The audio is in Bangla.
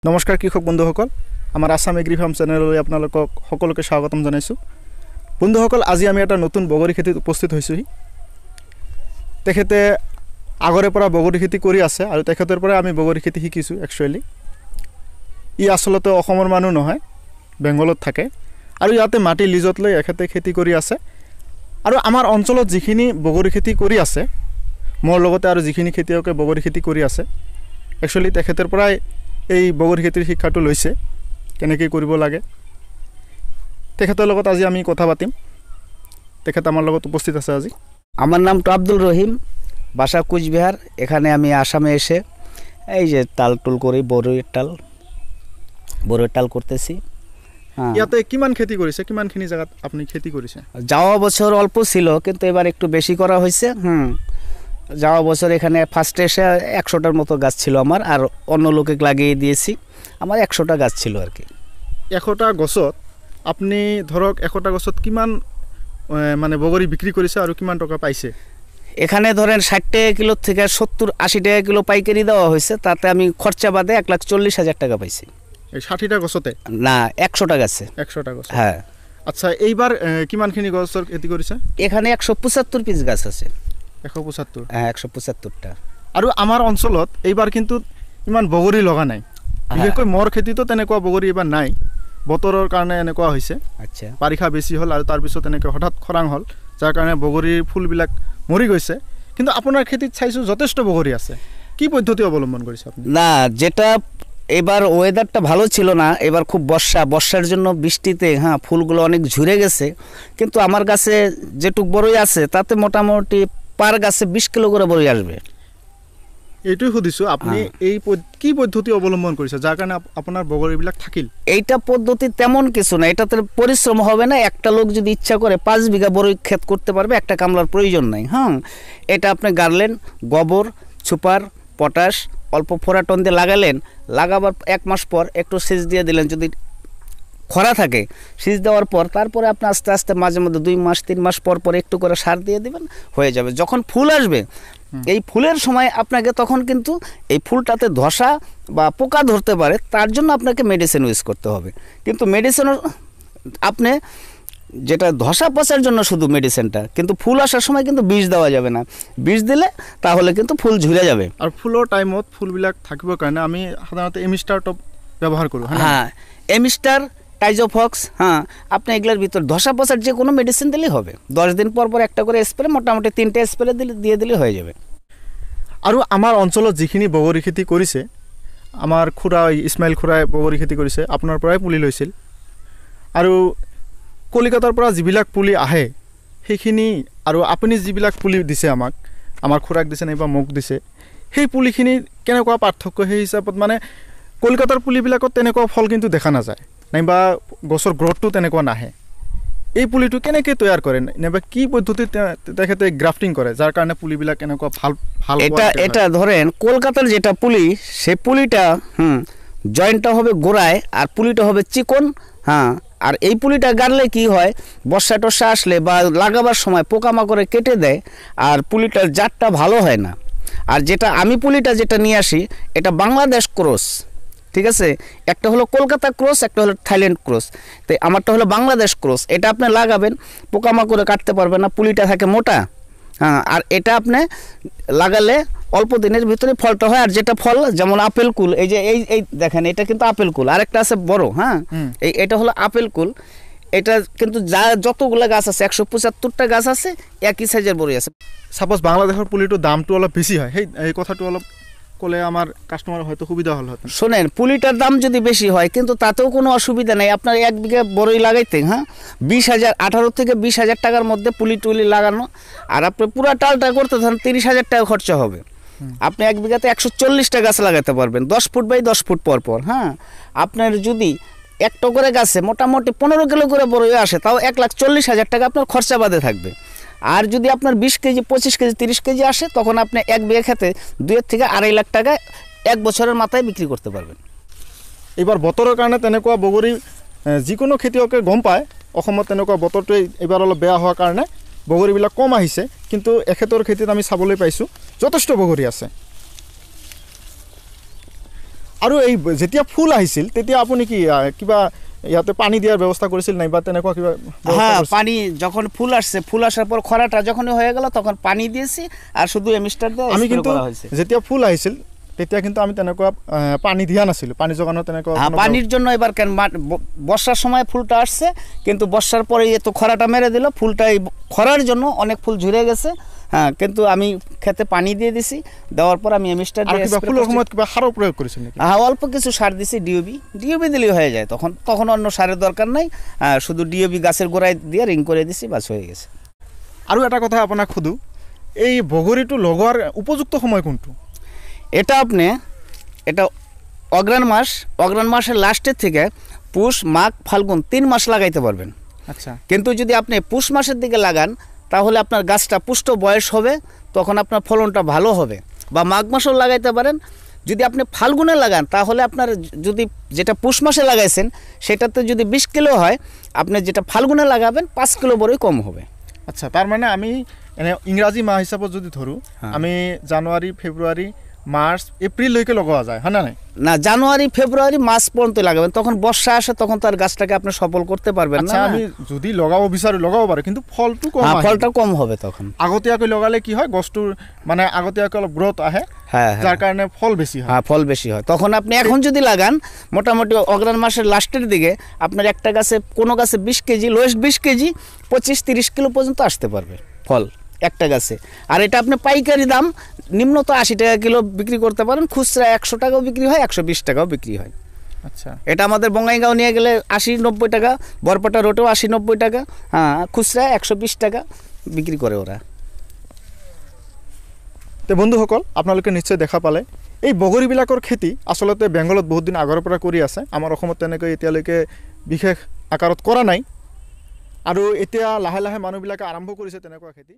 নমস্কাৰ কৃষক বন্ধুসকল, আমাৰ আসাম এগ্ৰি ফাৰ্ম চেনেললৈ আপোনালোকক সকলোকে স্বাগতম জনাইছোঁ। বন্ধুসকল, আজি আমি এটা নতুন বগৰী খেতিত উপস্থিত হৈছোঁহি। তেখেতে আগৰে পৰা বগৰী খেতি কৰি আছে আৰু তেখেতৰ পৰা আমি বগৰী খেতি শিকিছোঁ। একচুৱেলি ই আচলতে অসমৰ মানুহ নহয়, বেংগলত থাকে আৰু ইয়াতে মাটি লিজত লৈ এখেতে খেতি কৰি আছে। আৰু আমাৰ অঞ্চলত যিখিনি বগৰী খেতি কৰি আছে, মোৰ লগতে আৰু যিখিনি খেতিয়কে বগৰী খেতি কৰি আছে, একচুৱেলি তেখেতৰ পৰাই এই বগৰী খেতিৰ শিক্ষাটো লৈছে, কেনেকৈ কৰিব লাগে। তেখেতৰ লগত আজি আমি কথা পাতিম। তেখেত আমার লগত উপস্থিত আছে আজি। আমার নাম তো আব্দুল রহিম, বাসা কুচবিহার। এখানে আমি আসামে এসে এই যে তাল টুল করি, বড়ইয়ের টাল করতেছি। ইয়াতে কিমান খেতি কৰিছে, কিমানখিনি জায়গাত আপনি খেতি কৰিছে? যাওয়া বছর অল্প ছিল, কিন্তু এবার একটু বেশি করা হয়েছে। যাওয়া বছর এখানে ফার্স্টে এসে 100টার মতো গাছ ছিল আমার, আর অন্য লোকে লাগিয়ে দিয়েছি। আমার 100টা গাছ ছিল আর কি। 100টা গছত আপনি ধরক 100টা গছত কিমান মানে বগৰী বিক্রি করেছে আর কিমান টাকা পাইছে? এখানে ধরেন 60 টাকা কিলো থেকে 70-80 টাকা কিলো পাইকারি দেওয়া হয়েছে, তাতে আমি খরচা বাদে 1,40,000 টাকা পাইছি। 60টা গছতে না, 100টা গাছে। 100টা গছ, হ্যাঁ। আচ্ছা, এইবার কিমানখিনি গছৰ খেতি কৰিছে? এখানে 175 পিস গাছ আছে। 175? হ্যাঁ, 175টা। আৰু আমাৰ অঞ্চলত এইবাৰ কিন্তু ইমান বগৰী লগা নাই। বিশেষকৈ মোৰ খেতিতো তেনেকুৱা বগৰী এইবাৰ নাই, বতৰৰ কাৰণে এনেকুৱা হৈছে। আচ্ছা, বাৰিষা বেছি হ'ল আৰু তাৰপিছত এনেকৈ হঠাৎ খৰাং হ'ল, যাৰ কাৰণে বগৰীৰ ফুলবিলাক মৰি গৈছে। কিন্তু আপোনাৰ খেতিত চাইছোঁ যথেষ্ট বগৰী আছে। কি পদ্ধতি অৱলম্বন কৰিছে আপনি? না, যেটা এবার ওয়েদারটা ভালো ছিল না, এবার খুব বর্ষার জন্য বৃষ্টিতে ফুলগুলো অনেক ঝরে গেছে। কিন্তু আমার কাছে যেটুক বড়ই আছে তাতে মোটামুটি পার গাছে 20 কিলো করে বড়ই আসবে। এইটোই সুধিছোঁ, আপনি এই কি পদ্ধতি অৱলম্বন কৰিছে যাৰ কাৰণে আপোনাৰ বগৰীবিলাক থাকিল? এইটা পদ্ধতি তেমন কিছু না, এটাতে পরিশ্রম হবে না। একটা লোক যদি ইচ্ছা করে 5 বিঘা বড়ই ক্ষেত করতে পারবে, একটা কামলার প্রয়োজন নাই। এটা আপনি গাড়লেন, গোবর, সুপার, পটাশ, অল্প ফোরাটন দিয়ে লাগালেন, লাগাবার 1 মাস পর একটু সেচ দিয়ে দিলেন, যদি খরা থাকে সেচ দেওয়ার পর তারপরে আপনি আস্তে আস্তে মাঝে মধ্যে 2 মাস 3 মাস পর পর একটু করে সার দিয়ে দিবেন, হয়ে যাবে। যখন ফুল আসবে, এই ফুলের সময় আপনাকে তখন কিন্তু এই ফুলটাতে ধসা বা পোকা ধরতে পারে, তার জন্য আপনাকে মেডিসিন ইউজ করতে হবে। কিন্তু মেডিসিন আপনি যেটা ধসা পচার জন্য শুধু মেডিসিনটা, কিন্তু ফুল আসার সময় কিন্তু বিষ দেওয়া যাবে না। বিষ দিলে তাহলে কিন্তু ফুল ঝুলে যাবে। আর ফুলৰ টাইমত ফুলবিলাক থাকিবৰ কাৰণে আমি সাধাৰণতে এমিষ্টাৰ টপ ব্যবহার কৰো। হ্যাঁ, এমিষ্টার, টাইজোফক্স, আপনি এগুলোর ভিতর ধসা পচার যে কোনো মেডিসিন দিলেই হবে। 10 দিন পর পর একটা করে স্প্রে, মোটামুটি 3টে স্প্রে দিয়ে দিলে হয়ে যাবে। আৰু আমাৰ অঞ্চলত যিখিনি বগৰী খেতি কৰিছে, আমাৰ খুৰা ইছমাইল খুৰাই বগৰী খেতি কৰিছে, আপোনাৰ পৰাই পুলি লৈছিল। আৰু কলিকাতাৰ পৰা যিবিলাক পুলি আহে সেইখিনি, আৰু আপুনি যিবিলাক পুলি দিছে আমাক, আমাৰ খুৰাক দিছে নাইবা মোক দিছে, সেই পুলিখিনি কেনেকুৱা পাৰ্থক্য? সেই হিচাপত মানে কলকাতাৰ পুলিবিলাকত তেনেকুৱা ফল কিন্তু দেখা নাযায়, নাইবা গছৰ গ্ৰথটো তেনেকুৱা নাহে। এই পুলিটো কেনেকৈ তৈয়াৰ কৰে, নাইবা কি পদ্ধতিত তেখেতে গ্ৰাফটিং কৰে যাৰ কাৰণে পুলিবিলাক এনেকুৱা ভাল? এটা ধরেন কলকাতার যেটা পুলি, সে পুলিটা জয়েন্টটা হবে গোড়ায় আর পুলিটা হবে চিকন। আর এই পুলিটা গাড়লে কি হয়, বর্ষা টর্ষা আসলে বা লাগাবার সময় পোকামাকড়ে কেটে দেয়, আর পুলিটার জাতটা ভালো হয় না। আর যেটা আমি পুলিটা যেটা নিয়ে আসি, এটা বাংলাদেশ ক্রস, ঠিক আছে। একটা হলো কলকাতা ক্রস, একটা হলো থাইল্যান্ড ক্রস। তো আমারটা হলো বাংলাদেশ ক্রস। এটা আপনি লাগাবেন, পোকামাকড়ে কাটতে পারবে না, পুলিটা থাকে মোটা। আর এটা আপনি লাগালে অল্প দিনের ভিতরে ফলটা হয়। আর যেটা ফল, যেমন আপেল কুল, এই যে এই দেখেন, এটা কিন্তু আপেল কুল। আরেকটা আছে বড়, এটা হলো আপেল কুল। এটা কিন্তু যতগুলো গাছ আছে, 175টা গাছ আছে, একই সাইজের বড়ই আছে। সাপোজ বাংলাদেশের পুলিটোৰ দামটো অলপ বেছি হয়, এই কথাটো অলপ ক'লে আমার কাস্টমার হয়তো সুবিধা হল হতো। শোনেন, পুলিটার দাম যদি বেশি হয়, কিন্তু তাতেও কোনো অসুবিধা নেই। আপনার 1 বিঘা বড়ই লাগাইতে 18 থেকে 20,000 টাকার মধ্যে পুলি টুলি লাগানো, আর আপনি পুরো টালটা করতে ধরেন 30,000 টাকা খরচা হবে। আপনি 1 বিঘাতে 140টা গাছ লাগাতে পারবেন, 10 ফুট বাই 10 ফুট পর পর। আপনার যদি একটা করে গাছে মোটামুটি 15 কিলো করে বড়ই আসে, তাও 1,40,000 টাকা আপনার খরচা বাদে থাকবে। আর যদি আপনার 20 কেজি, 25 কেজি, 30 কেজি আসে, তখন আপনি 1 বিঘা খেতে 2 থেকে 2.5 লাখ টাকা 1 বছরের মাথায় বিক্রি করতে পারবেন। এইবাৰ বতৰৰ কাৰণে তেনেকুৱা বগৰী যিকোনো খেতিয়কে গম পায়, অসমত তেনেকুৱা বতৰটোৱে এইবাৰ অলপ বেয়া হোৱাৰ কাৰণে বগৰীবিলাক কম আহিছে। কিন্তু এখেতৰ খেতিত আমি চাবলৈ পাইছোঁ যথেষ্ট বগৰী আছে। আৰু এই যেতিয়া ফুল আহিছিল তেতিয়া আপুনি কি কিবা ইয়াতে পানী দিয়াৰ ব্যৱস্থা কৰিছিল নাই বা তেনেকুৱা কিবা ব্যৱস্থা হ্যাঁ কৰিছিল? পানি যখন ফুল আসছে, ফুল আসার পর খরাটা যখনই হয়ে গেল তখন পানি দিয়েছি আর শুধু এমিস্টার দিয়ে আমি স্প্রে কিন্তু করা হয়েছে। যেতিয়া ফুল আহিছিল তেতিয়া কিন্তু আমি তেনেকুৱা পানী দিয়া নাছিলোঁ, পানী যোগানৰ তেনেকুৱা হ্যাঁ কোনো পানির জন্য এবার কেন বর্ষার সময় ফুলটা আসছে, কিন্তু বর্ষার পরে এত খরাটা মেরে দিল, ফুলটা এই খরার জন্য অনেক ফুল ঝরে গেছে। হ্যাঁ কিন্তু আমি খেতে পানি দিয়ে দিছি, দেওয়ার পর আমি এমিস্টার আৰু দিয়ে কিবা spray ফুলৰ করছি। সময়ত কিবা সাৰৰ প্ৰয়োগ কৰিছিল নেকি? হ্যাঁ অল্প কিছু সার দিছি, ডিওবি দিলেই হয়ে যায়, তখন তখন অন্য সারের দরকার নাই। শুধু ডিওবি গাছের গোড়ায় দিয়ে রিং করে দিছি, বাস হয়ে গেছে। আৰু এটা কথা আপোনাক সোধোঁ, এই বগৰীটো লগোৱাৰ উপযুক্ত সময় কোনটো? এটা অগ্রহায়ণ মাসের লাস্টের থেকে পুষ মাঘ ফাল্গুন 3 মাস লাগাইতে পারবেন। আচ্ছা, কিন্তু যদি আপনি পুষ মাসের দিকে লাগান তাহলে আপনার গাছটা পুষ্ট বয়স হবে, তখন আপনার ফলনটা ভালো হবে। বা মাঘ মাসেও লাগাইতে পারেন। যদি আপনি ফাল্গুনে লাগান তাহলে আপনার যদি যেটা পুষ মাসে লাগাইছেন সেটাতে যদি 20 কিলো হয়, আপনি যেটা ফাল্গুনে লাগাবেন 5 কিলো বড়ই কম হবে। আচ্ছা, তাৰ মানে আমি এনে ইংৰাজী মাহ হিচাপত যদি ধৰোঁ, হ্যাঁ। আমি জানুৱাৰী, ফেব্ৰুৱাৰী, মাৰ্চ, এপ্ৰিললৈকে লগোৱা যায়, হয় না নাই? না, জানুয়ারি ফেব্রুয়ারি মাস পর্যন্ত লাগাবেন, তখন বর্ষা আসে, তখন তার গাছটাকে আপনি সফল করতে পারবেন আচ্ছা, না। আমি যদি লগাব বিচাৰোঁ লগাব পাৰোঁ, কিন্তু ফলটো কম হ্যাঁ আহে। ফলটা কম হবে তখন। আগতীয়াকৈ লগালে কি হয়, গছটোৰ মানে আগতীয়াকৈ অলপ গ্ৰথ আহে, হ্যাঁ যাৰ কাৰণে ফল বেছি হয়। হ্যাঁ ফল বেশি হয়। তখন আপনি এখন যদি লাগান মোটামুটি অগ্রহায়ণ মাসের লাস্টের দিকে আপনার একটা গাছে, কোনো গাছে 20 কেজি, লোয়েস্ট 20 কেজি 25-30 কিলো পর্যন্ত আসতে পারবে ফল একটা গাছে। আর এটা আপনি পাইকারি দাম নিম্নত 80 টাকা কিলো বিক্রি করতে পারেন, খুচরা 100 টাকাও বিক্রি হয়, 120 টাকাও বিক্রি হয়। আচ্ছা, এটা আমাদের বঙ্গাইগাঁও নিয়ে গেলে 80-90 টাকা, বরপাটা রোডেও 80-90 টাকা, হ্যাঁ খুচরা 120 টাকা বিক্রি করে ওরা। তে বন্ধুসকল, আপোনালোকে নিশ্চয় দেখা পালে এই বগৰীবিলাকৰ খেতি আচলতে বেংগলত বহুত দিন আগৰ পৰা কৰি আছে। আমাৰ অসমত তেনেকৈ এতিয়ালৈকে বিশেষ আকাৰত কৰা নাই, আৰু এতিয়া লাহে লাহে মানুহবিলাকে আৰম্ভ কৰিছে তেনেকুৱা খেতি।